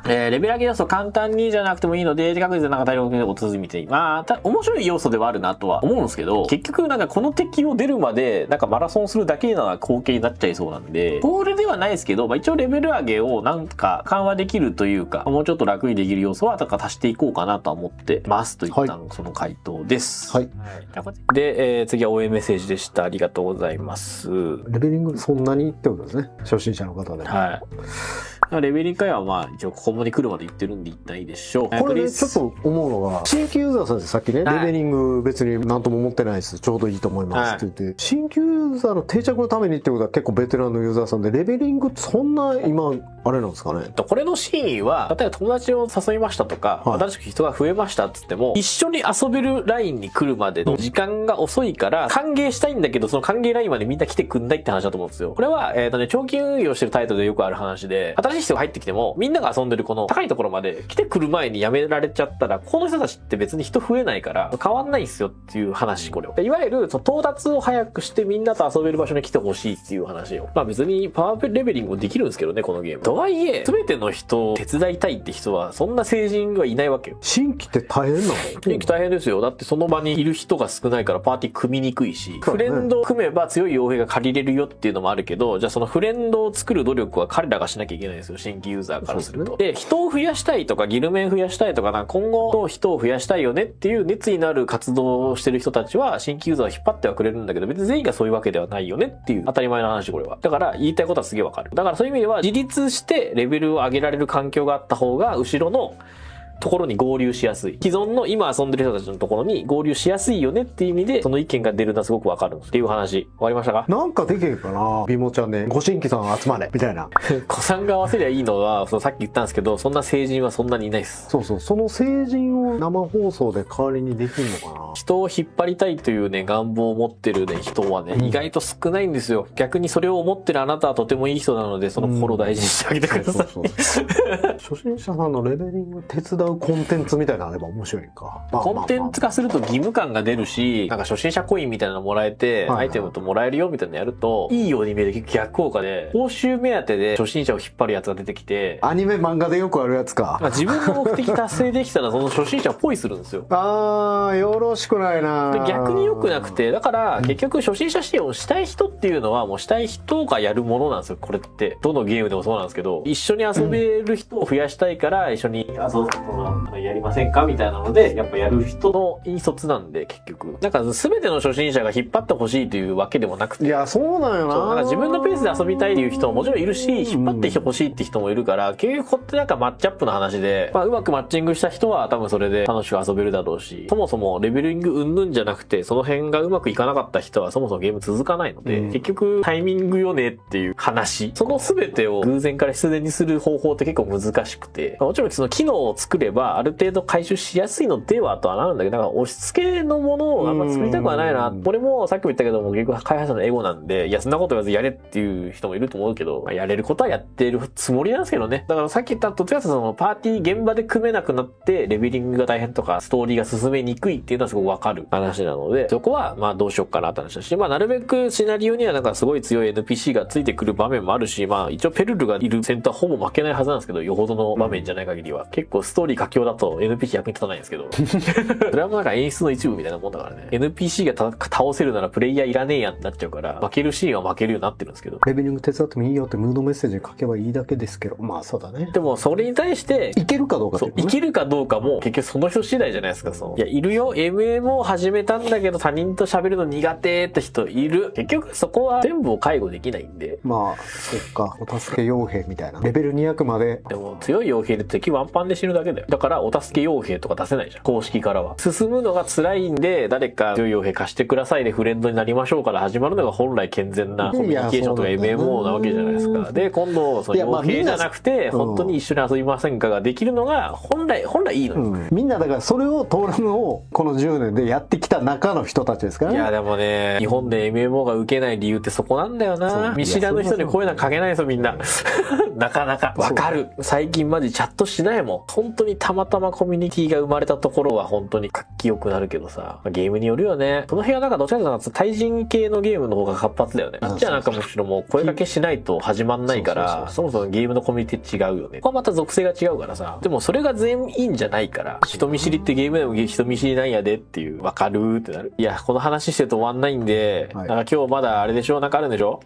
レベル上げ要素簡単にじゃなくてもいいので、確実な大量にお続みて、まあ、面白い要素ではあるなとは思うんですけど、結局なんかこの敵を出るまで、なんかマラソンするだけな光景になっちゃいそうなんで、ゴールではないですけど、まあ一応レベル上げをなんか緩和できるというか、もうちょっと楽にできる要素は、なんか足していこうかなとは思ってますといったその回答です。はい。で、次は応援メッセージでした。ありがとうございます。レベリングそんなにってことですね。初心者の方で。はい。レベリング会はまあ一応ここまで来るまで言ってるんで一旦いいでしょう。これねちょっと思うのが、新規ユーザーさんってさっきね、レベリング別に何とも思ってないです、ちょうどいいと思いますって言って、新規ユーザーの定着のためにってことは結構ベテランのユーザーさんで、レベリングってそんな今あれなんですかね。これの真意は、例えば友達を誘いましたとか、新しく人が増えましたっつっても、一緒に遊べるラインに来るまでの時間が遅いから歓迎したいんだけど、その歓迎ラインまでみんな来てくんないって話だと思うんですよ。これは長期運用してるタイトルでよくある話で、新しい人が入ってきてもみんなが遊んでるこの高いところまで来てくる前にやめられちゃったら、この人たちって別に人増えないから変わんないんですよっていう話、これを。いわゆるその到達を早くしてみんなと遊べる場所に来てほしいっていう話を。まあ別にパワーレベリングもできるんですけどね、このゲーム。とはいえ、全ての人を手伝いたいって人はそんな成人はいないわけよ。新規って大変なの？新規大変ですよ。だってその場にいる人が少ないからパーティー組みにくいし、フレンドを組めば強い傭兵が借りれるよっていうのもあるけど、じゃあそのフレンドを作る努力は彼らがしなきゃいけないんですよ、新規ユーザーからすると。で、人を増やしたいとか、ギルメン増やしたいとか、今後の人を増やしたいよねっていう熱意のある活動をしてる人たちは、新規ユーザーを引っ張ってはくれるんだけど、別に全員がそういうわけではないよねっていう当たり前の話、これは。だから言いたいことはすげえわかる。だからそういう意味では、自立してレベルを上げられる環境があった方が、後ろのところに合流しやすい。既存の今遊んでる人たちのところに合流しやすいよねっていう意味で、その意見が出るのはすごくわかるっていう話。終わりましたか？なんかできるかな、ビモちゃんで、ご新規さん集まれみたいな。子さんが合わせりゃいいのは、さっき言ったんですけど、そんな成人はそんなにいないです。そうそう、その成人を生放送で代わりにできるのかな。人を引っ張りたいというね、願望を持ってるね、人はね、意外と少ないんですよ。逆にそれを思ってるあなたはとてもいい人なので、その心を大事にしてあげてください。初心者さんのレベリング手伝うコンテンツみたいなのあれば面白いか。コンテンツ化すると義務感が出るし、なんか初心者コインみたいなのもらえて、アイテムともらえるよみたいなのやると、いいように見えて逆効果で、報酬目当てで初心者を引っ張るやつが出てきて、アニメ漫画でよくあるやつか。自分の目的達成できたらその初心者をポイするんですよ。よろしくないな。逆に良くなくて、だから結局初心者支援をしたい人っていうのはもうしたい人がやるものなんですよ、これって。どのゲームでもそうなんですけど、一緒に遊べる人を増やしたいから一緒にやりませんかみたいなので、やっぱやる人の引率なんで、結局。なんか全ての初心者が引っ張ってほしいというわけでもなくて。いや、そうなんよな。なんか自分のペースで遊びたいっていう人ももちろんいるし、引っ張ってほしいって人もいるから、結局こってなんかマッチアップの話で、うまくマッチングした人は多分それで楽しく遊べるだろうし、そもそもレベリングうんぬんじゃなくて、その辺がうまくいかなかった人はそもそもゲーム続かないので、結局タイミングよねっていう話。その全てを偶然から必然にする方法って結構難しくて、もちろんその機能を作ればある程度回収しやすいのではとはなるんだけど、なんか押し付けのものをあんま作りたくはないな。これもさっきも言ったけども、結局開発者のエゴなんで、いやそんなこと言わずやれっていう人もいると思うけど、やれることはやってるつもりなんですけどね。だからさっき言ったとつやそのパーティー現場で組めなくなってレベリングが大変とかストーリーが進めにくいっていうのはすごくわかる話なので、そこはまあどうしよっかなって話だし、まあなるべくシナリオにはなんかすごい強い NPC がついてくる場面もあるし、まあ一応ペルルがいる戦闘はほぼ負けないはずなんですけど、よほどの場面じゃない限りは。結構ストーリー佳境だと NPC 役に立たないんですけど、それはもうなんか演出の一部みたいなもんだからね。NPC が倒せるならプレイヤーいらねえやんってなっちゃうから、負けるシーンは負けるようになってるんですけど。レベリング手伝ってもいいよってムードメッセージ書けばいいだけですけど、まあそうだね。でもそれに対していけるかどうかっていうね、いけるかどうかも結局その人次第じゃないですか。いやいるよ、 MMO 始めたんだけど他人と喋るの苦手って人いる。結局そこは全部を介護できないんで、まあそっか、お助け傭兵みたいなレベル200まで。でも強い傭兵で敵ワンパンで死ぬだけだよ。だからお助け傭兵とか出せないじゃん、公式からは。進むのが辛いんで誰か強い傭兵貸してくださいでフレンドになりましょうから始まるのが本来健全なコミュニケーションとか MMO なわけじゃないですか。で今度その傭兵じゃなくて本当に一緒に遊びませんかができるのが本来いいのよ、みんなだからそれをトーラムをこの10年でやってきた中の人たちですからね。いやでもね、日本で MMO が受けない理由ってそこなんだよな。見知らぬ人に声なんかかけないですよみんな。なかなかわかる。最近マジチャットしないもん。本当ににたまたまコミュニティが生まれたところは本当に活気良くなるけどさ、ゲームによるよね。その辺はなんかどっちかというと対人系のゲームの方が活発だよね。あっちはなんかむしろもう声掛けしないと始まんないから、そもそもゲームのコミュニティ違うよね。ここはまた属性が違うからさ。でもそれが全員じゃないから、人見知りってゲームでも人見知りなんやでっていう、わかるってなる。いや、この話してると終わんないんで、なんか今日まだあれでしょ、なんかあるんでしょ。